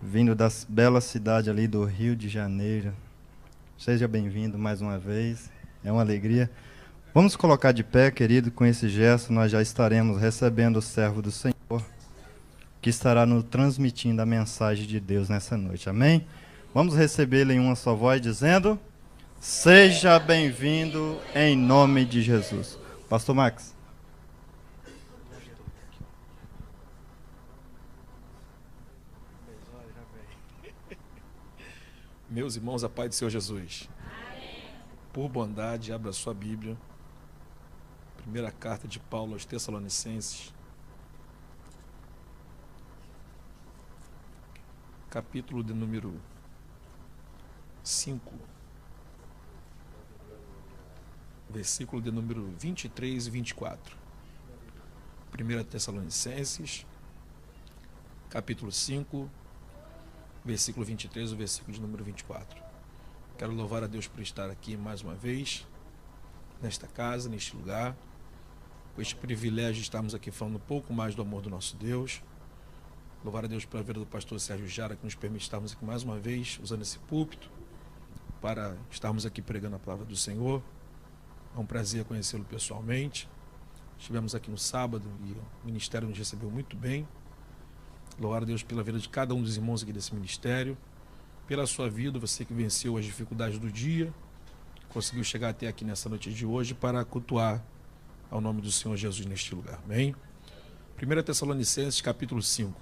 vindo da bela cidade ali do Rio de Janeiro. Seja bem-vindo mais uma vez, é uma alegria. Vamos colocar de pé, querido, com esse gesto nós já estaremos recebendo o servo do Senhor, que estará nos transmitindo a mensagem de Deus nessa noite, amém? Vamos recebê-lo em uma só voz, dizendo: seja bem-vindo em nome de Jesus. Pastor Max. Meus irmãos, a paz do Senhor Jesus. Amém. Por bondade, abra sua Bíblia. Primeira carta de Paulo aos Tessalonicenses. Capítulo de número 5. Versículo de número 23 e 24. 1 Tessalonicenses, capítulo 5, versículo 23, o versículo de número 24. Quero louvar a Deus por estar aqui mais uma vez, nesta casa, neste lugar, com este privilégio de estarmos aqui falando um pouco mais do amor do nosso Deus. Louvar a Deus pela vida do pastor Sérgio Jara, que nos permite estarmos aqui mais uma vez, usando esse púlpito, para estarmos aqui pregando a palavra do Senhor. É um prazer conhecê-lo pessoalmente. Estivemos aqui no sábado e o ministério nos recebeu muito bem. Louvar a Deus pela vida de cada um dos irmãos aqui desse ministério, pela sua vida, você que venceu as dificuldades do dia, conseguiu chegar até aqui nessa noite de hoje para cultuar ao nome do Senhor Jesus neste lugar. Amém? 1 Tessalonicenses, capítulo 5.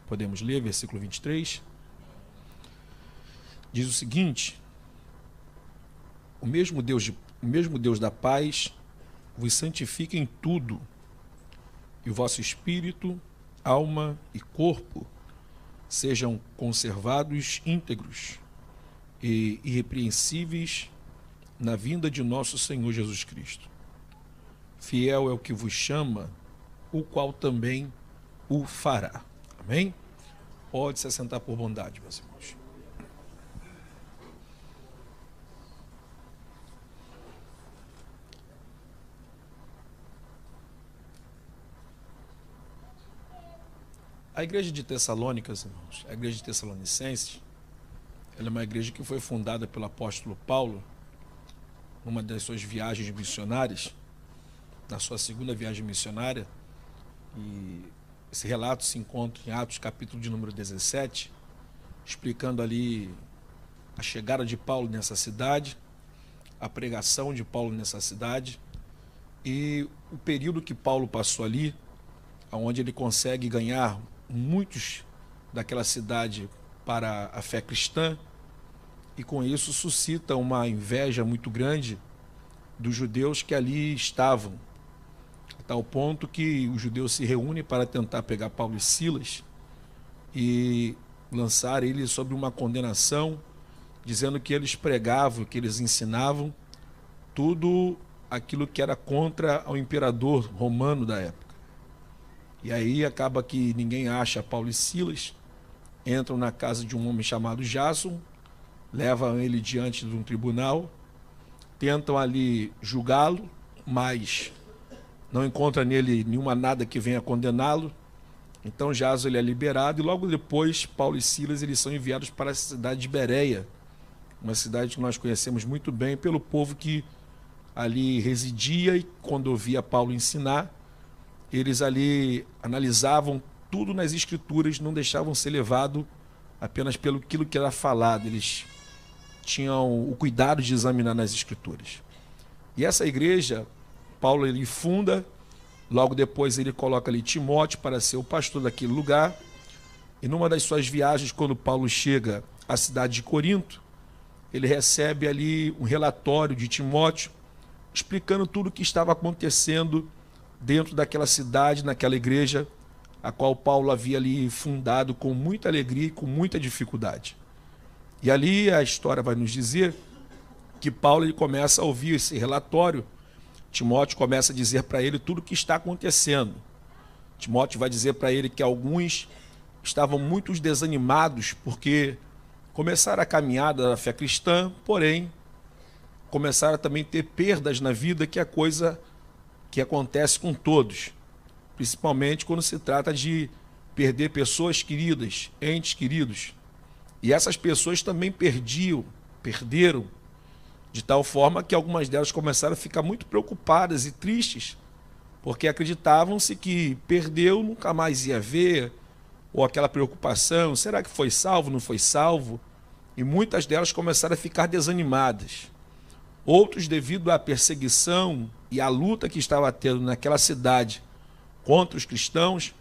Podemos ler, versículo 23. Diz o seguinte: o mesmo Deus da paz vos santifique em tudo, e o vosso espírito, alma e corpo sejam conservados íntegros e irrepreensíveis na vinda de nosso Senhor Jesus Cristo. Fiel é o que vos chama, o qual também o fará. Amém? Pode se assentar por bondade, meus irmãos. A igreja de Tessalônica, irmãos, a igreja de Tessalonicenses, ela é uma igreja que foi fundada pelo apóstolo Paulo numa das suas viagens missionárias, na sua segunda viagem missionária, e esse relato se encontra em Atos, capítulo de número 17, explicando ali a chegada de Paulo nessa cidade, a pregação de Paulo nessa cidade e o período que Paulo passou ali, onde ele consegue ganhar muitos daquela cidade para a fé cristã, e com isso suscita uma inveja muito grande dos judeus que ali estavam, a tal ponto que os judeus se reúnem para tentar pegar Paulo e Silas e lançar eles sobre uma condenação, dizendo que eles pregavam, que eles ensinavam tudo aquilo que era contra o imperador romano da época. E aí acaba que ninguém acha Paulo e Silas, entram na casa de um homem chamado Jason, levam ele diante de um tribunal, tentam ali julgá-lo, mas não encontra nele nenhuma nada que venha condená-lo. Então Jason ele é liberado e logo depois Paulo e Silas eles são enviados para a cidade de Bereia, uma cidade que nós conhecemos muito bem pelo povo que ali residia, e quando ouvia Paulo ensinar, eles ali analisavam tudo nas escrituras, não deixavam ser levado apenas pelo aquilo que era falado, eles tinham o cuidado de examinar nas escrituras. E essa igreja, Paulo ele funda, logo depois ele coloca ali Timóteo para ser o pastor daquele lugar, e numa das suas viagens, quando Paulo chega à cidade de Corinto, ele recebe ali um relatório de Timóteo, explicando tudo o que estava acontecendo dentro daquela cidade, naquela igreja, a qual Paulo havia ali fundado com muita alegria e com muita dificuldade. E ali a história vai nos dizer que Paulo ele começa a ouvir esse relatório, Timóteo começa a dizer para ele tudo o que está acontecendo. Timóteo vai dizer para ele que alguns estavam muito desanimados porque começaram a caminhada da fé cristã, porém começaram a também ter perdas na vida, que é coisa que acontece com todos, principalmente quando se trata de perder pessoas queridas, entes queridos. E essas pessoas também perderam, de tal forma que algumas delas começaram a ficar muito preocupadas e tristes, porque acreditavam-se que perdeu, nunca mais ia ver, ou aquela preocupação, será que foi salvo, não foi salvo? E muitas delas começaram a ficar desanimadas. Outros, devido à perseguição e à luta que estava tendo naquela cidade contra os cristãos,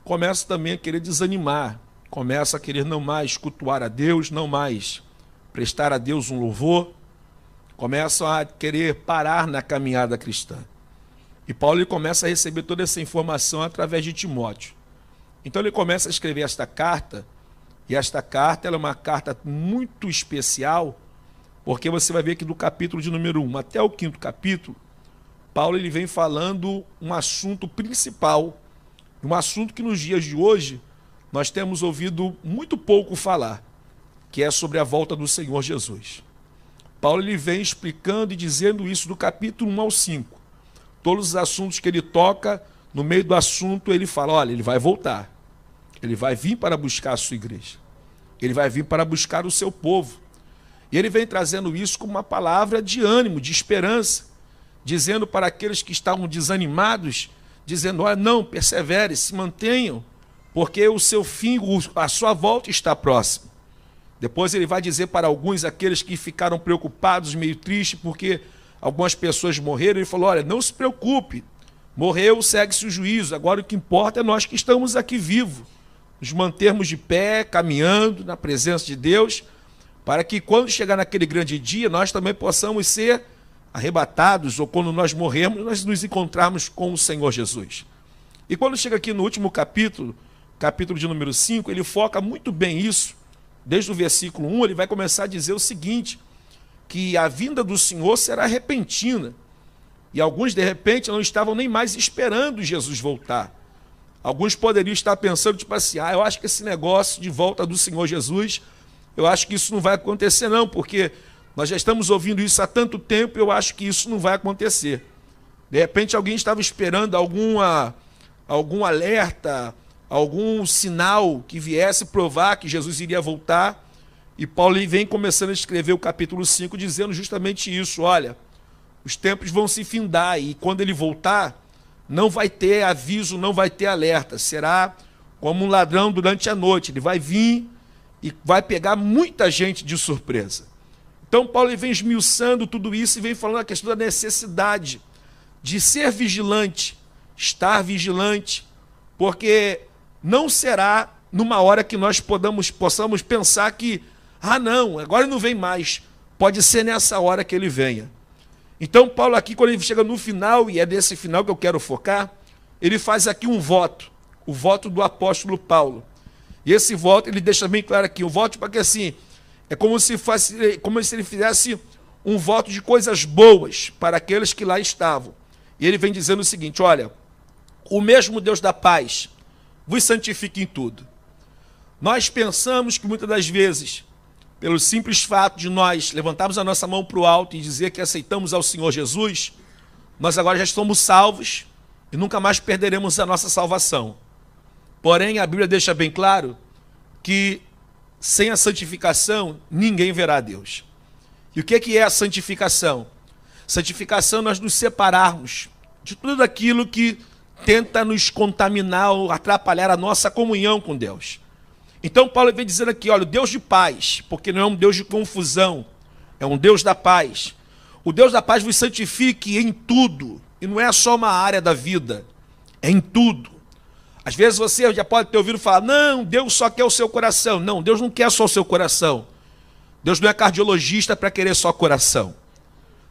começam também a querer desanimar, começam a querer não mais cultuar a Deus, não mais prestar a Deus um louvor, começam a querer parar na caminhada cristã. E Paulo ele começa a receber toda essa informação através de Timóteo. Então ele começa a escrever esta carta, e esta carta ela é uma carta muito especial, porque você vai ver que do capítulo de número 1 até o 5º capítulo, Paulo ele vem falando um assunto principal, um assunto que nos dias de hoje nós temos ouvido muito pouco falar, que é sobre a volta do Senhor Jesus. Paulo ele vem explicando e dizendo isso do capítulo 1 ao 5. Todos os assuntos que ele toca, no meio do assunto ele fala, olha, ele vai voltar. Ele vai vir para buscar a sua igreja. Ele vai vir para buscar o seu povo. E ele vem trazendo isso como uma palavra de ânimo, de esperança, dizendo para aqueles que estavam desanimados, dizendo, olha, não, persevere, se mantenham, porque o seu fim, a sua volta está próximo. Depois ele vai dizer para alguns, aqueles que ficaram preocupados, meio tristes, porque algumas pessoas morreram, ele falou, olha, não se preocupe, morreu, segue-se o juízo, agora o que importa é nós que estamos aqui vivos, nos mantermos de pé, caminhando na presença de Deus, para que quando chegar naquele grande dia, nós também possamos ser arrebatados, ou quando nós morrermos, nós nos encontrarmos com o Senhor Jesus. E quando chega aqui no último capítulo, capítulo de número 5, ele foca muito bem isso. Desde o versículo 1, ele vai começar a dizer o seguinte, que a vinda do Senhor será repentina. E alguns, de repente, não estavam nem mais esperando Jesus voltar. Alguns poderiam estar pensando, tipo assim, eu acho que esse negócio de volta do Senhor Jesus, eu acho que isso não vai acontecer não, porque nós já estamos ouvindo isso há tanto tempo, eu acho que isso não vai acontecer. De repente, alguém estava esperando algum alerta, algum sinal que viesse provar que Jesus iria voltar, e Paulo vem começando a escrever o capítulo 5, dizendo justamente isso, olha, os tempos vão se findar, e quando ele voltar, não vai ter aviso, não vai ter alerta, será como um ladrão durante a noite, ele vai vir e vai pegar muita gente de surpresa. Então Paulo vem esmiuçando tudo isso e vem falando a questão da necessidade de ser vigilante, estar vigilante, porque não será numa hora que nós possamos pensar que, não, agora não vem mais, pode ser nessa hora que ele venha. Então Paulo aqui, quando ele chega no final, e é desse final que eu quero focar, ele faz aqui um voto, o voto do apóstolo Paulo. E esse voto, ele deixa bem claro aqui, o voto porque assim, é como se ele fizesse um voto de coisas boas para aqueles que lá estavam. E ele vem dizendo o seguinte, olha, o mesmo Deus da paz vos santifique em tudo. Nós pensamos que muitas das vezes, pelo simples fato de nós levantarmos a nossa mão para o alto e dizer que aceitamos ao Senhor Jesus, nós agora já estamos salvos e nunca mais perderemos a nossa salvação. Porém, a Bíblia deixa bem claro que sem a santificação, ninguém verá a Deus. E o que é a santificação? Santificação é nós nos separarmos de tudo aquilo que tenta nos contaminar ou atrapalhar a nossa comunhão com Deus. Então Paulo vem dizendo aqui, olha, o Deus de paz, porque não é um Deus de confusão, é um Deus da paz. O Deus da paz vos santifique em tudo, e não é só uma área da vida, é em tudo. Às vezes você já pode ter ouvido falar, não, Deus só quer o seu coração. Não, Deus não quer só o seu coração. Deus não é cardiologista para querer só coração.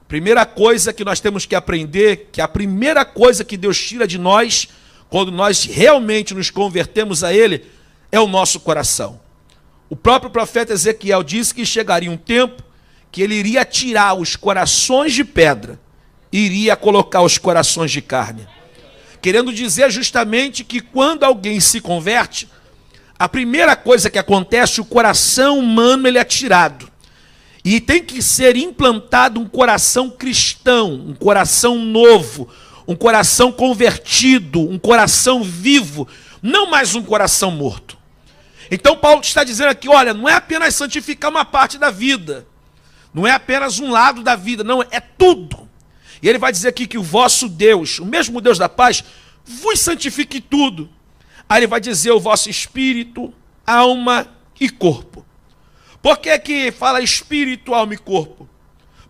Primeira coisa que nós temos que aprender, que a primeira coisa que Deus tira de nós, quando nós realmente nos convertemos a Ele, é o nosso coração. O próprio profeta Ezequiel disse que chegaria um tempo que ele iria tirar os corações de pedra e iria colocar os corações de carne. Querendo dizer justamente que quando alguém se converte, a primeira coisa que acontece, o coração humano ele é tirado. E tem que ser implantado um coração cristão, um coração novo, um coração convertido, um coração vivo, não mais um coração morto. Então Paulo está dizendo aqui, olha, não é apenas santificar uma parte da vida, não é apenas um lado da vida, não, é tudo. E ele vai dizer aqui que o vosso Deus, o mesmo Deus da paz, vos santifique tudo. Aí ele vai dizer o vosso espírito, alma e corpo. Por que que fala espírito, alma e corpo?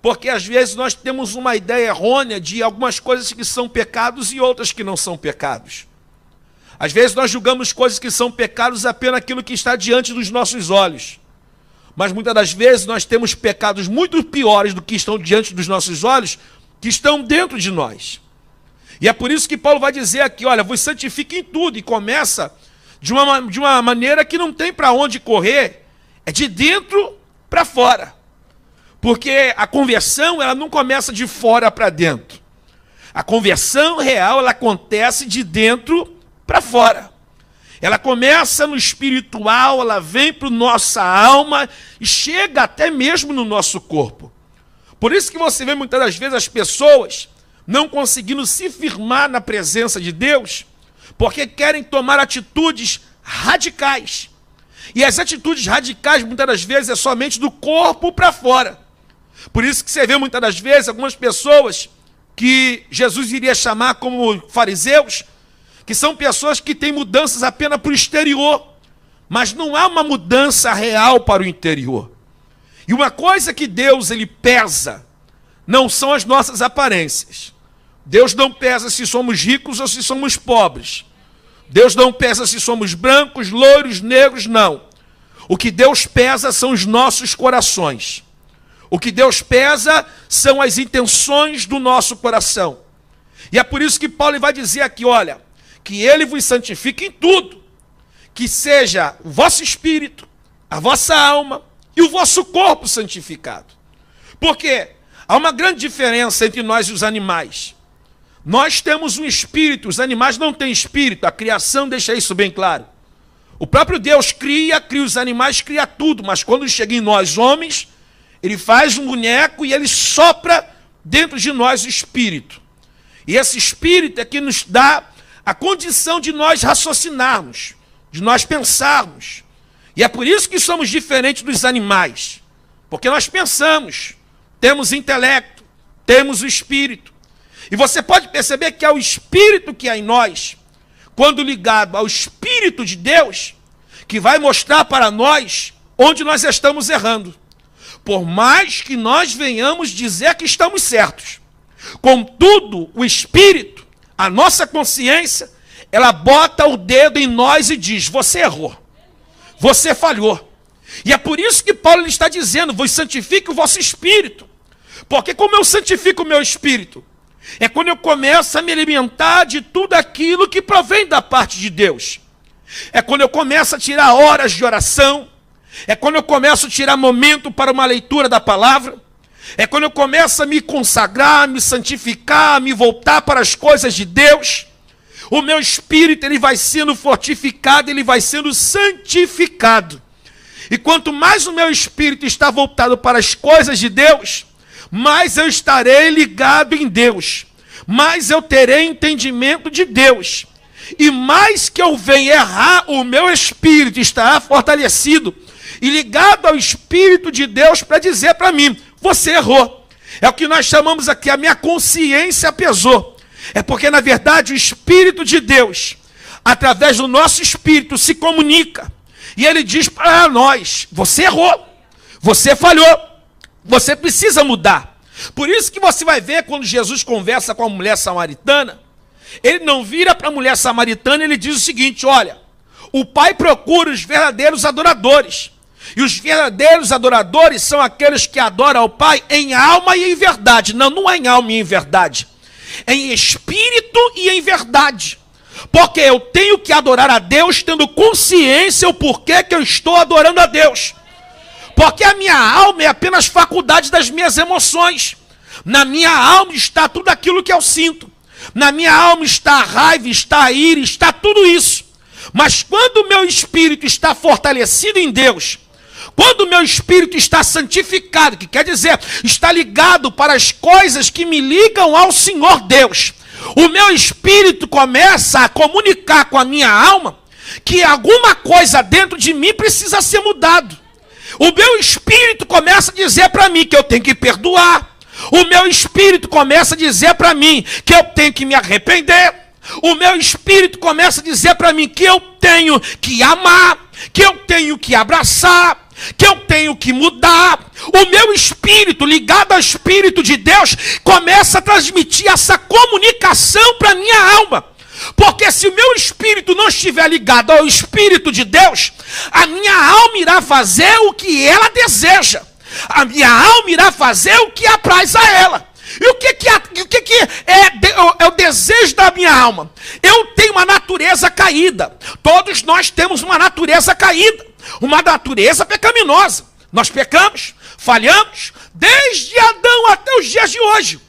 Porque às vezes nós temos uma ideia errônea de algumas coisas que são pecados e outras que não são pecados. Às vezes nós julgamos coisas que são pecados apenas aquilo que está diante dos nossos olhos. Mas muitas das vezes nós temos pecados muito piores do que estão diante dos nossos olhos, que estão dentro de nós. E é por isso que Paulo vai dizer aqui, olha, vos santifiquem em tudo, e começa de uma maneira que não tem para onde correr, é de dentro para fora. Porque a conversão, ela não começa de fora para dentro. A conversão real, ela acontece de dentro para fora. Ela começa no espiritual, ela vem para a nossa alma e chega até mesmo no nosso corpo. Por isso que você vê muitas das vezes as pessoas não conseguindo se firmar na presença de Deus, porque querem tomar atitudes radicais. E as atitudes radicais, muitas das vezes, é somente do corpo para fora. Por isso que você vê muitas das vezes algumas pessoas que Jesus iria chamar como fariseus, que são pessoas que têm mudanças apenas para o exterior, mas não há uma mudança real para o interior. E uma coisa que Deus ele pesa não são as nossas aparências. Deus não pesa se somos ricos ou se somos pobres. Deus não pesa se somos brancos, loiros, negros, não. O que Deus pesa são os nossos corações. O que Deus pesa são as intenções do nosso coração. E é por isso que Paulo vai dizer aqui, olha, que ele vos santifique em tudo, que seja o vosso espírito, a vossa alma e o vosso corpo santificado. Porque há uma grande diferença entre nós e os animais. Nós temos um espírito, os animais não têm espírito, a criação deixa isso bem claro. O próprio Deus cria os animais, cria tudo, mas quando chega em nós, homens, ele faz um boneco e ele sopra dentro de nós o espírito. E esse espírito é que nos dá a condição de nós raciocinarmos, de nós pensarmos. E é por isso que somos diferentes dos animais, porque nós pensamos, temos intelecto, temos o espírito. E você pode perceber que é o espírito que há em nós, quando ligado ao Espírito de Deus, que vai mostrar para nós onde nós estamos errando. Por mais que nós venhamos dizer que estamos certos. Contudo, o Espírito, a nossa consciência, ela bota o dedo em nós e diz, você errou, você falhou. E é por isso que Paulo está dizendo, vos santifique o vosso Espírito. Porque como eu santifico o meu Espírito? É quando eu começo a me alimentar de tudo aquilo que provém da parte de Deus. É quando eu começo a tirar horas de oração. É quando eu começo a tirar momento para uma leitura da palavra. É quando eu começo a me consagrar, me santificar, me voltar para as coisas de Deus. O meu espírito ele vai sendo fortificado, ele vai sendo santificado. E quanto mais o meu espírito está voltado para as coisas de Deus, mais eu estarei ligado em Deus, mais eu terei entendimento de Deus, e mais que eu venha errar, o meu espírito estará fortalecido e ligado ao Espírito de Deus para dizer para mim, você errou. É o que nós chamamos aqui, a minha consciência pesou. É porque na verdade o Espírito de Deus, através do nosso espírito, se comunica, e ele diz para nós, você errou, você falhou, você precisa mudar. Por isso que você vai ver quando Jesus conversa com a mulher samaritana, ele não vira para a mulher samaritana, ele diz o seguinte, olha, o Pai procura os verdadeiros adoradores. E os verdadeiros adoradores são aqueles que adoram ao Pai em alma e em verdade. Não, não é em alma e em verdade. É em espírito e em verdade. Porque eu tenho que adorar a Deus tendo consciência o porquê que eu estou adorando a Deus. Porque a minha alma é apenas faculdade das minhas emoções. Na minha alma está tudo aquilo que eu sinto. Na minha alma está a raiva, está a ira, está tudo isso. Mas quando o meu espírito está fortalecido em Deus, quando o meu espírito está santificado, que quer dizer, está ligado para as coisas que me ligam ao Senhor Deus, o meu espírito começa a comunicar com a minha alma que alguma coisa dentro de mim precisa ser mudado. O meu espírito começa a dizer para mim que eu tenho que perdoar. O meu espírito começa a dizer para mim que eu tenho que me arrepender. O meu espírito começa a dizer para mim que eu tenho que amar, que eu tenho que abraçar, que eu tenho que mudar. O meu espírito, ligado ao Espírito de Deus, começa a transmitir essa comunicação para a minha alma. Porque se o meu espírito não estiver ligado ao Espírito de Deus, a minha alma irá fazer o que ela deseja. A minha alma irá fazer o que apraz a ela. E o que é o desejo da minha alma? Eu tenho uma natureza caída. Todos nós temos uma natureza caída. Uma natureza pecaminosa. Nós pecamos, falhamos, desde Adão até os dias de hoje.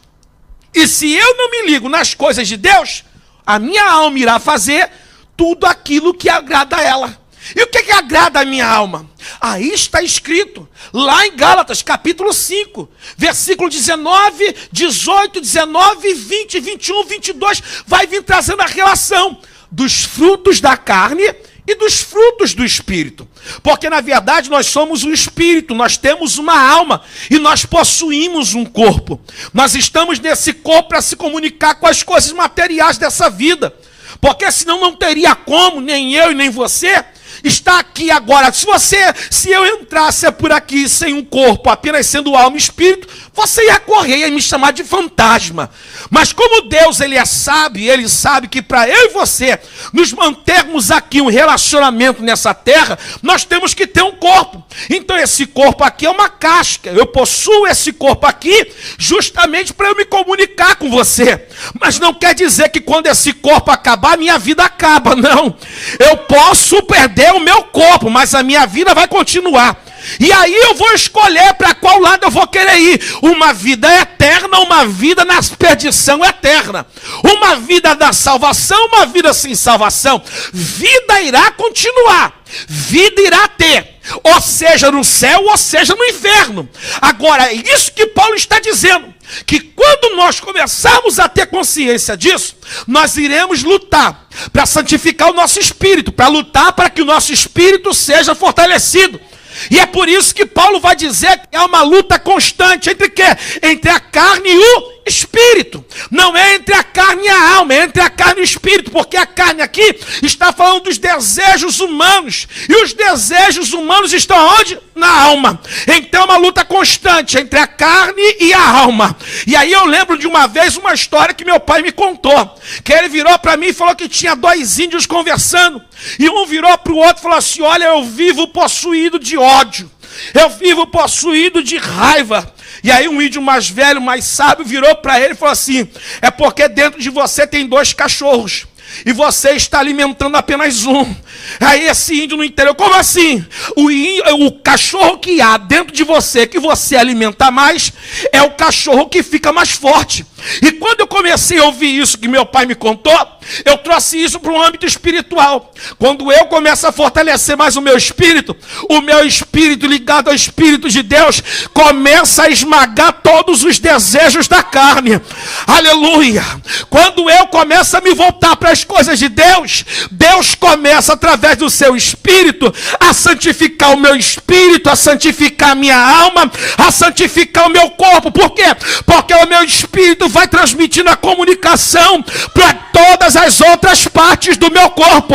E se eu não me ligo nas coisas de Deus, a minha alma irá fazer tudo aquilo que agrada a ela. E o que agrada a minha alma? Aí está escrito, lá em Gálatas, capítulo 5, versículo 19, 18, 19, 20, 21, 22, vai vir trazendo a relação dos frutos da carne e dos frutos do Espírito. Porque, na verdade, nós somos um Espírito, nós temos uma alma e nós possuímos um corpo. Nós estamos nesse corpo para se comunicar com as coisas materiais dessa vida. Porque senão não teria como, nem eu e nem você, está aqui agora. Se eu entrasse por aqui sem um corpo, apenas sendo alma e espírito, você ia correr e ia me chamar de fantasma. Mas como Deus, ele é sábio, ele sabe que para eu e você nos mantermos aqui um relacionamento nessa terra, nós temos que ter um corpo. Então esse corpo aqui é uma casca. Eu possuo esse corpo aqui justamente para eu me comunicar com você. Mas não quer dizer que quando esse corpo acabar, minha vida acaba, não. Eu posso perder o meu corpo, mas a minha vida vai continuar. E aí eu vou escolher para qual lado eu vou querer ir. Uma vida eterna, uma vida na perdição eterna. Uma vida da salvação, uma vida sem salvação. Vida irá continuar. Vida irá ter. Ou seja no céu, ou seja no inferno. Agora, é isso que Paulo está dizendo. Que quando nós começarmos a ter consciência disso, nós iremos lutar para santificar o nosso espírito. Para lutar para que o nosso espírito seja fortalecido. E é por isso que Paulo vai dizer que há uma luta constante entre quê? Entre a carne e o espírito. Não é entre a carne e a alma, é entre a carne e o espírito, porque a carne aqui está falando dos desejos humanos. E os desejos humanos estão onde? Na alma. Então é uma luta constante entre a carne e a alma. E aí eu lembro de uma vez uma história que meu pai me contou. Que ele virou para mim e falou que tinha dois índios conversando. E um virou para o outro e falou assim: olha, eu vivo possuído de ódio. Eu vivo possuído de raiva. E aí um índio mais velho, mais sábio, virou para ele e falou assim: é porque dentro de você tem dois cachorros. E você está alimentando apenas um. Aí esse índio não entendeu. Como assim? O cachorro que há dentro de você, que você alimenta mais, é o cachorro que fica mais forte. E quando eu comecei a ouvir isso que meu pai me contou, eu trouxe isso para o âmbito espiritual. Quando eu começo a fortalecer mais o meu espírito ligado ao Espírito de Deus, começa a esmagar todos os desejos da carne. Aleluia! Quando eu começo a me voltar para as coisas de Deus, Deus começa através do seu Espírito a santificar o meu espírito, a santificar a minha alma, a santificar o meu corpo. Por quê? Porque o meu espírito vai transmitindo a comunicação para todas as outras partes do meu corpo.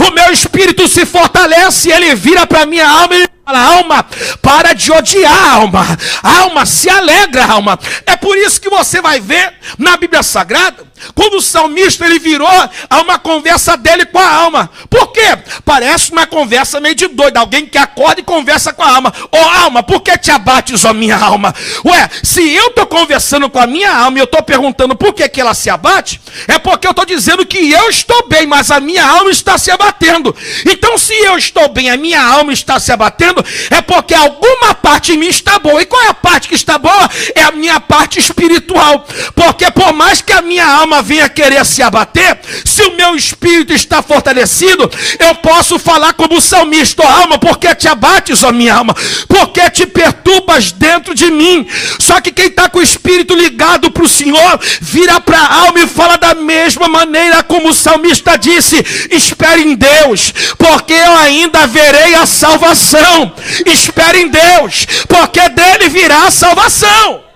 O meu espírito se fortalece, ele vira para a minha alma e fala: alma, para de odiar, alma. Alma, se alegra, alma. É por isso que você vai ver na Bíblia Sagrada, quando o salmista ele virou a uma conversa dele com a alma. Por quê? Parece uma conversa meio de doido. Alguém que acorda e conversa com a alma. Ô alma, por que te abates, ó minha alma? Ué, se eu estou conversando com a minha alma e eu estou perguntando por que ela se abate, é porque eu estou dizendo que eu estou bem, mas a minha alma está se abatendo. Então se eu estou bem, a minha alma está se abatendo, é porque alguma parte em mim está boa. E qual é a parte que está boa? É a minha parte espiritual. Porque por mais que a minha alma alma venha querer se abater, se o meu espírito está fortalecido, eu posso falar como o salmista: ó alma, por que te abates, ó minha alma? Por que te perturbas dentro de mim? Só que quem está com o espírito ligado para o Senhor, vira para a alma e fala da mesma maneira como o salmista disse: espere em Deus, porque eu ainda verei a salvação. Espere em Deus, porque dele virá a salvação.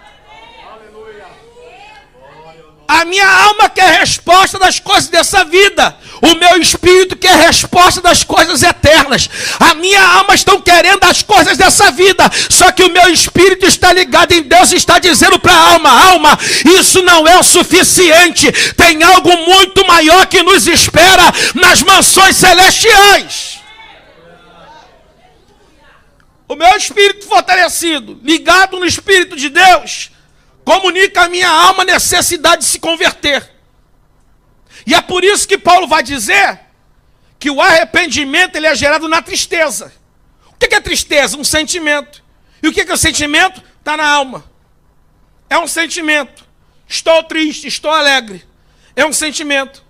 A minha alma quer resposta das coisas dessa vida. O meu espírito quer resposta das coisas eternas. A minha alma está querendo as coisas dessa vida. Só que o meu espírito está ligado em Deus e está dizendo para a alma: alma, isso não é o suficiente. Tem algo muito maior que nos espera nas mansões celestiais. O meu espírito fortalecido, ligado no Espírito de Deus, comunica à minha alma a necessidade de se converter. E é por isso que Paulo vai dizer que o arrependimento ele é gerado na tristeza. O que é tristeza? Um sentimento. E o que é o sentimento? Está na alma. É um sentimento. Estou triste, estou alegre. É um sentimento.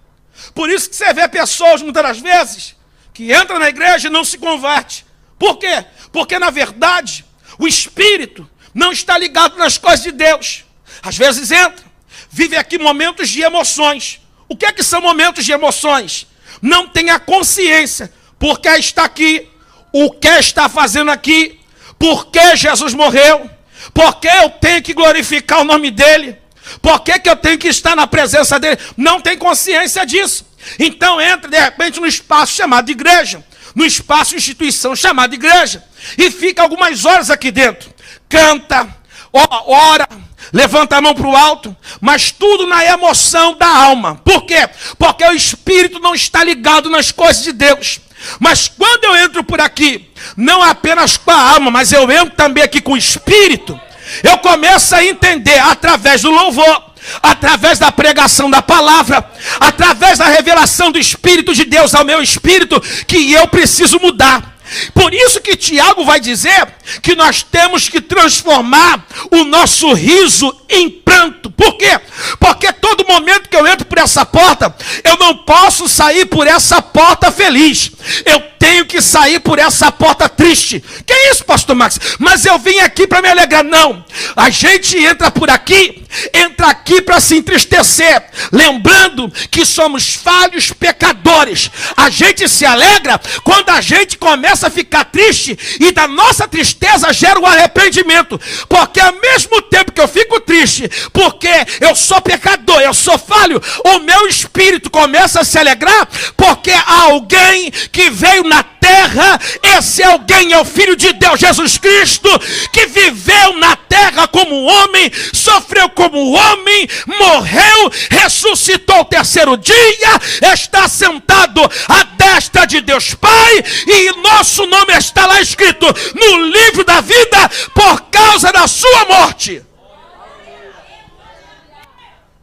Por isso que você vê pessoas, muitas das vezes, que entram na igreja e não se converte. Por quê? Porque, na verdade, o espírito não está ligado nas coisas de Deus. Às vezes entra, vive aqui momentos de emoções. O que é que são momentos de emoções? Não tem a consciência por que está aqui, o que está fazendo aqui, por que Jesus morreu, por que eu tenho que glorificar o nome dele, por que eu tenho que estar na presença dele. Não tem consciência disso. Então entra de repente no espaço chamado igreja, no espaço instituição chamado igreja, e fica algumas horas aqui dentro, canta, ora, levanta a mão para o alto, mas tudo na emoção da alma. Por quê? Porque o espírito não está ligado nas coisas de Deus. Mas quando eu entro por aqui, não apenas com a alma, mas eu entro também aqui com o espírito, eu começo a entender através do louvor, através da pregação da palavra, através da revelação do Espírito de Deus ao meu espírito, que eu preciso mudar. Por isso que Tiago vai dizer que nós temos que transformar o nosso riso em pranto. Por quê? Porque todo momento que eu entro por essa porta, eu não posso sair por essa porta feliz. Eu tenho que sair por essa porta triste. Que isso, pastor Max? Mas eu vim aqui para me alegrar. Não. A gente entra aqui para se entristecer, lembrando que somos falhos pecadores. A gente se alegra quando a gente começa a ficar triste, e da nossa tristeza gera o arrependimento. Porque ao mesmo tempo que eu fico triste, porque eu sou pecador, eu sou falho, o meu espírito começa a se alegrar, porque há alguém que veio na terra. Esse alguém é o Filho de Deus, Jesus Cristo, que viveu na terra como homem, sofreu como homem, morreu, ressuscitou ao terceiro dia, está sentado à destra de Deus Pai, e nosso nome está lá escrito no livro da vida por causa da sua morte.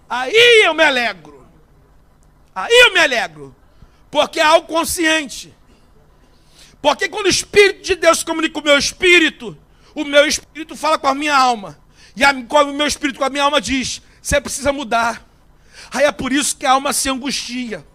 Aí eu me alegro. Porque é algo consciente. Porque quando o Espírito de Deus se comunica com o meu espírito fala com a minha alma. E o meu espírito com a minha alma diz: você precisa mudar. Aí é por isso que a alma se angustia.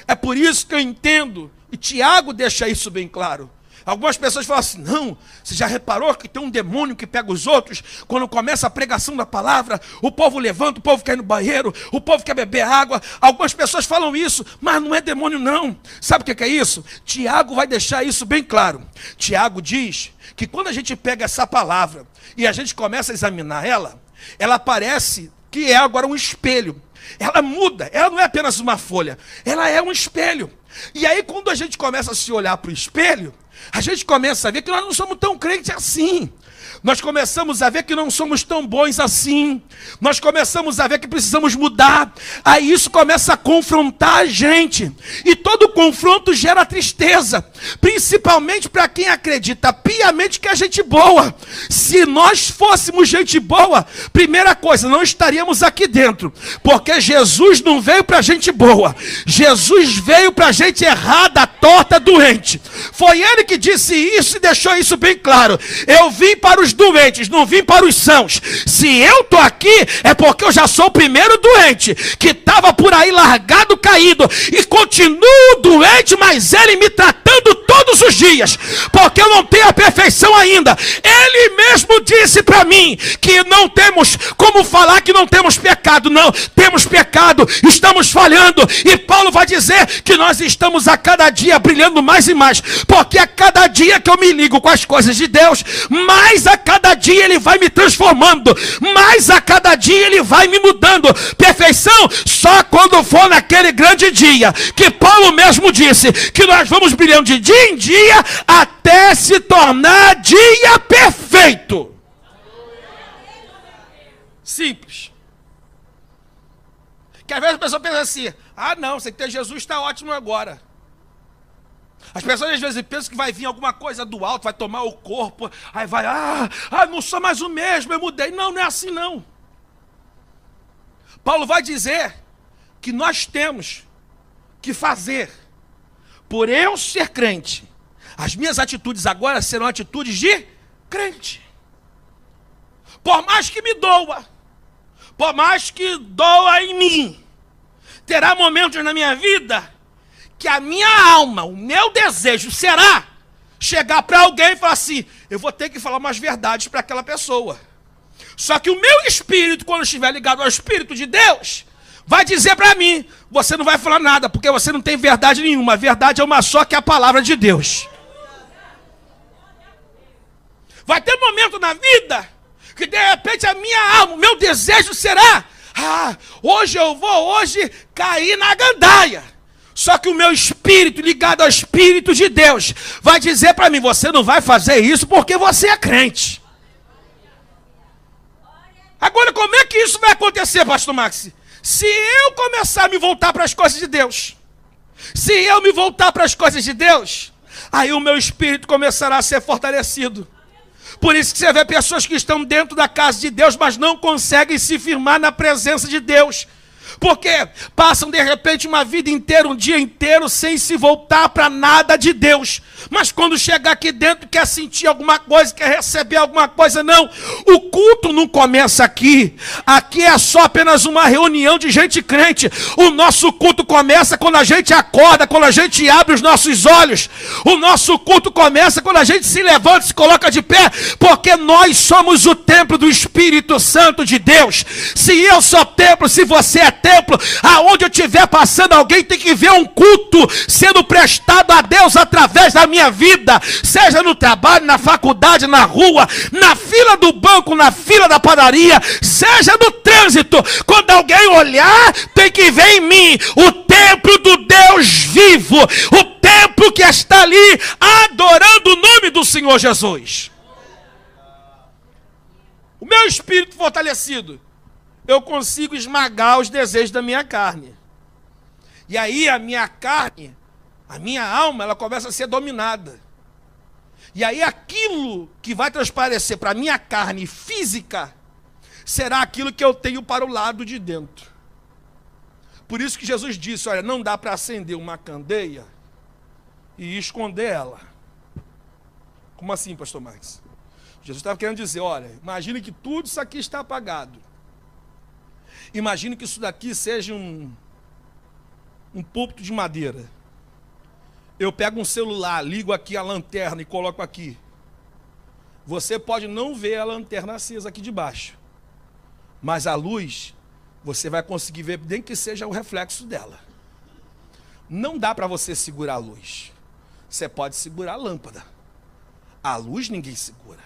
É por isso que eu entendo, e Tiago deixa isso bem claro. Algumas pessoas falam assim: não, você já reparou que tem um demônio que pega os outros? Quando começa a pregação da palavra, o povo levanta, o povo quer ir no banheiro, o povo quer beber água. Algumas pessoas falam isso, mas não é demônio não. Sabe o que é isso? Tiago vai deixar isso bem claro. Tiago diz que quando a gente pega essa palavra e a gente começa a examinar ela parece que é agora um espelho. Ela muda, ela não é apenas uma folha, ela é um espelho. E aí quando a gente começa a se olhar para o espelho, a gente começa a ver que nós não somos tão crentes assim. Nós começamos a ver que não somos tão bons assim. Nós começamos a ver que precisamos mudar. Aí isso começa a confrontar a gente. E todo confronto gera tristeza. Principalmente para quem acredita piamente que é gente boa. Se nós fôssemos gente boa, primeira coisa, não estaríamos aqui dentro. Porque Jesus não veio para gente boa. Jesus veio para gente errada, torta, doente. Foi ele que disse isso e deixou isso bem claro. Eu vim para os os doentes, não vim para os sãos. Se eu estou aqui, é porque eu já sou o primeiro doente, que estava por aí largado, caído, e continuo doente, mas ele me tratando todos os dias, porque eu não tenho a perfeição ainda. Ele mesmo disse para mim que não temos como falar que não temos pecado. Não, temos pecado, estamos falhando, e Paulo vai dizer que nós estamos a cada dia brilhando mais e mais, porque a cada dia que eu me ligo com as coisas de Deus, mais a cada dia ele vai me transformando, mais a cada dia ele vai me mudando. Perfeição só quando for naquele grande dia, que Paulo mesmo disse que nós vamos brilhando de dia em dia até se tornar dia perfeito. Simples. Que às vezes a pessoa pensa assim: ah não, você que tem Jesus está ótimo agora. As pessoas às vezes pensam que vai vir alguma coisa do alto, vai tomar o corpo, aí vai, não sou mais o mesmo, eu mudei. Não, não é assim não. Paulo vai dizer que nós temos que fazer, por eu ser crente, as minhas atitudes agora serão atitudes de crente. Por mais que me doa, por mais que doa em mim, terá momentos na minha vida que a minha alma, o meu desejo será chegar para alguém e falar assim: eu vou ter que falar umas verdades para aquela pessoa. Só que o meu espírito, quando estiver ligado ao Espírito de Deus, vai dizer para mim: você não vai falar nada, porque você não tem verdade nenhuma. A verdade é uma só, que é a palavra de Deus. Vai ter momento na vida que de repente a minha alma, o meu desejo será: hoje eu vou cair na gandaia. Só que o meu espírito, ligado ao Espírito de Deus, vai dizer para mim: você não vai fazer isso porque você é crente. Agora, como é que isso vai acontecer, pastor Max? Se eu começar a me voltar para as coisas de Deus, se eu me voltar para as coisas de Deus, aí o meu espírito começará a ser fortalecido. Por isso que você vê pessoas que estão dentro da casa de Deus, mas não conseguem se firmar na presença de Deus. Porque passam de repente uma vida inteira, um dia inteiro, sem se voltar para nada de Deus. Mas quando chegar aqui dentro, quer sentir alguma coisa, quer receber alguma coisa, não. O culto não começa aqui. Aqui é só apenas uma reunião de gente crente. O nosso culto começa quando a gente acorda, quando a gente abre os nossos olhos. O nosso culto começa quando a gente se levanta e se coloca de pé, porque nós somos o templo do Espírito Santo de Deus. Se eu sou templo, se você é templo, aonde eu estiver passando, alguém tem que ver um culto sendo prestado a Deus através da minha vida, seja no trabalho, na faculdade, na rua, na fila do banco, na fila da padaria, seja no trânsito. Quando alguém olhar, tem que ver em mim o templo do Deus vivo, o templo que está ali adorando o nome do Senhor Jesus. O meu espírito fortalecido, eu consigo esmagar os desejos da minha carne. E aí a minha carne, a minha alma, ela começa a ser dominada. E aí aquilo que vai transparecer para a minha carne física será aquilo que eu tenho para o lado de dentro. Por isso que Jesus disse: olha, não dá para acender uma candeia e esconder ela. Como assim, pastor Max? Jesus estava querendo dizer: olha, imagine que tudo isso aqui está apagado. Imagine que isso daqui seja um púlpito de madeira. Eu pego um celular, ligo aqui a lanterna e coloco aqui. Você pode não ver a lanterna acesa aqui de baixo, mas a luz, você vai conseguir ver, nem que seja o reflexo dela. Não dá para você segurar a luz. Você pode segurar a lâmpada. A luz ninguém segura.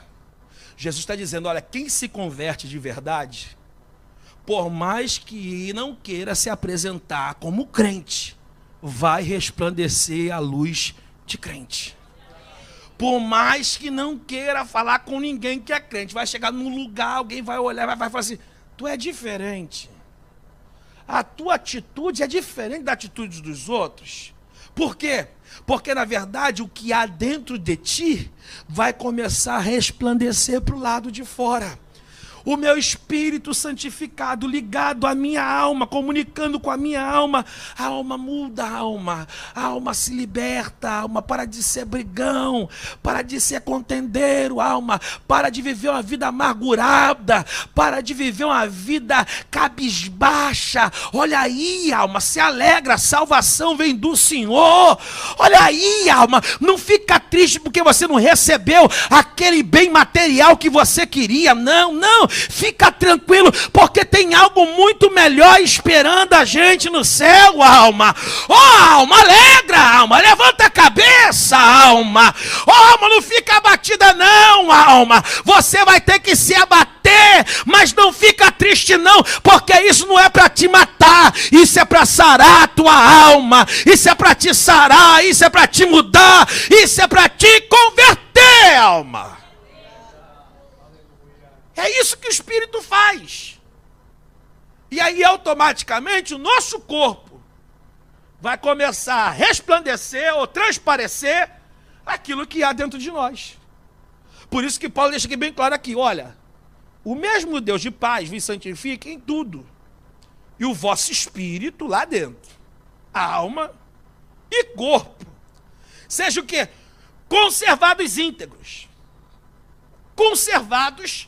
Jesus está dizendo: olha, quem se converte de verdade, por mais que não queira se apresentar como crente, vai resplandecer a luz de crente. Por mais que não queira falar com ninguém que é crente, vai chegar num lugar, alguém vai olhar, vai falar assim: tu é diferente. A tua atitude é diferente da atitude dos outros. Por quê? Porque, na verdade, o que há dentro de ti vai começar a resplandecer para o lado de fora. o meu espírito santificado, ligado à minha alma, comunicando com a minha alma, a alma muda, a alma se liberta, a alma para de ser brigão, para de ser contendeiro, alma, para de viver uma vida amargurada, para de viver uma vida cabisbaixa. Olha aí, alma, se alegra, a salvação vem do Senhor. Olha aí, alma, não fica triste porque você não recebeu aquele bem material que você queria, não, fica tranquilo, porque tem algo muito melhor esperando a gente no céu, alma. Alma, alegra, alma, levanta a cabeça, alma. Alma, não fica abatida não, alma. Você vai ter que se abater, mas não fica triste não, porque isso não é para te matar, isso é para sarar a tua alma, isso é para te sarar, isso é para te mudar, isso é para te converter, alma. É isso que o Espírito faz. E aí, automaticamente, o nosso corpo vai começar a resplandecer ou transparecer aquilo que há dentro de nós. Por isso que Paulo deixa aqui bem claro aqui, olha, o mesmo Deus de paz vos santifica em tudo. E o vosso espírito lá dentro, alma e corpo, seja o quê? Conservados íntegros. Conservados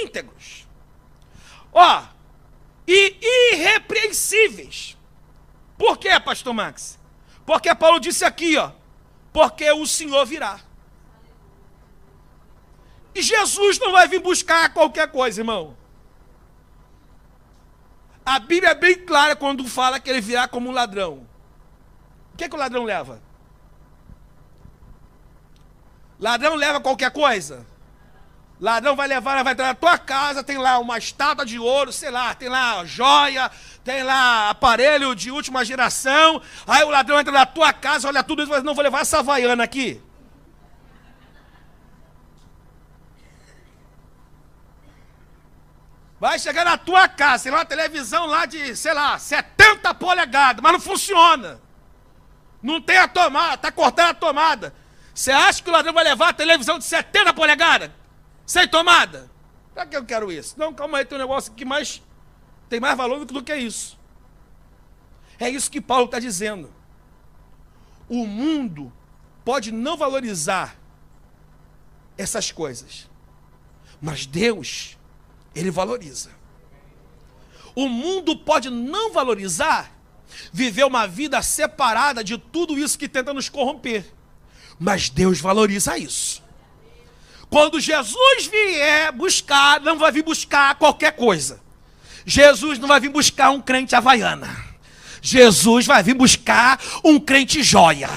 íntegros. Ó, e irrepreensíveis. Por quê, pastor Max? Porque Paulo disse aqui, ó, porque o Senhor virá. E Jesus não vai vir buscar qualquer coisa, irmão. A Bíblia é bem clara quando fala que ele virá como um ladrão. O que é que o ladrão leva? Ladrão leva qualquer coisa? Ladrão vai levar, vai entrar na tua casa, tem lá uma estátua de ouro, sei lá, tem lá joia, tem lá aparelho de última geração. Aí o ladrão entra na tua casa, olha tudo isso e fala, não, vou levar essa havaiana aqui. Vai chegar na tua casa, tem lá uma televisão lá de, sei lá, 70 polegadas, mas não funciona. Não tem a tomada, está cortando a tomada. Você acha que o ladrão vai levar a televisão de 70 polegadas? Sem tomada? Para que eu quero isso? Não, calma aí, tem um negócio que tem mais valor do que isso. É isso que Paulo está dizendo. O mundo pode não valorizar essas coisas, mas Deus, Ele valoriza. O mundo pode não valorizar viver uma vida separada de tudo isso que tenta nos corromper, mas Deus valoriza isso. Quando Jesus vier buscar, não vai vir buscar qualquer coisa. Jesus não vai vir buscar um crente havaiana. Jesus vai vir buscar um crente joia.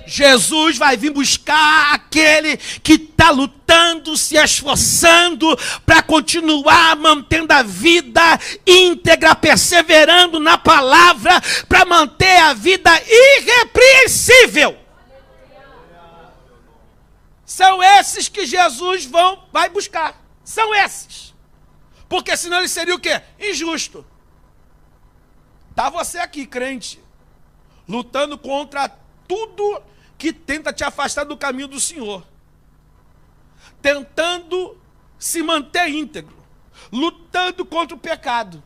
Jesus vai vir buscar aquele que está lutando, se esforçando para continuar mantendo a vida íntegra, perseverando na palavra, para manter a vida irrepreensível. São esses que Jesus vai buscar. São esses. Porque senão ele seria o quê? Injusto. Está você aqui, crente, lutando contra tudo que tenta te afastar do caminho do Senhor. Tentando se manter íntegro. Lutando contra o pecado.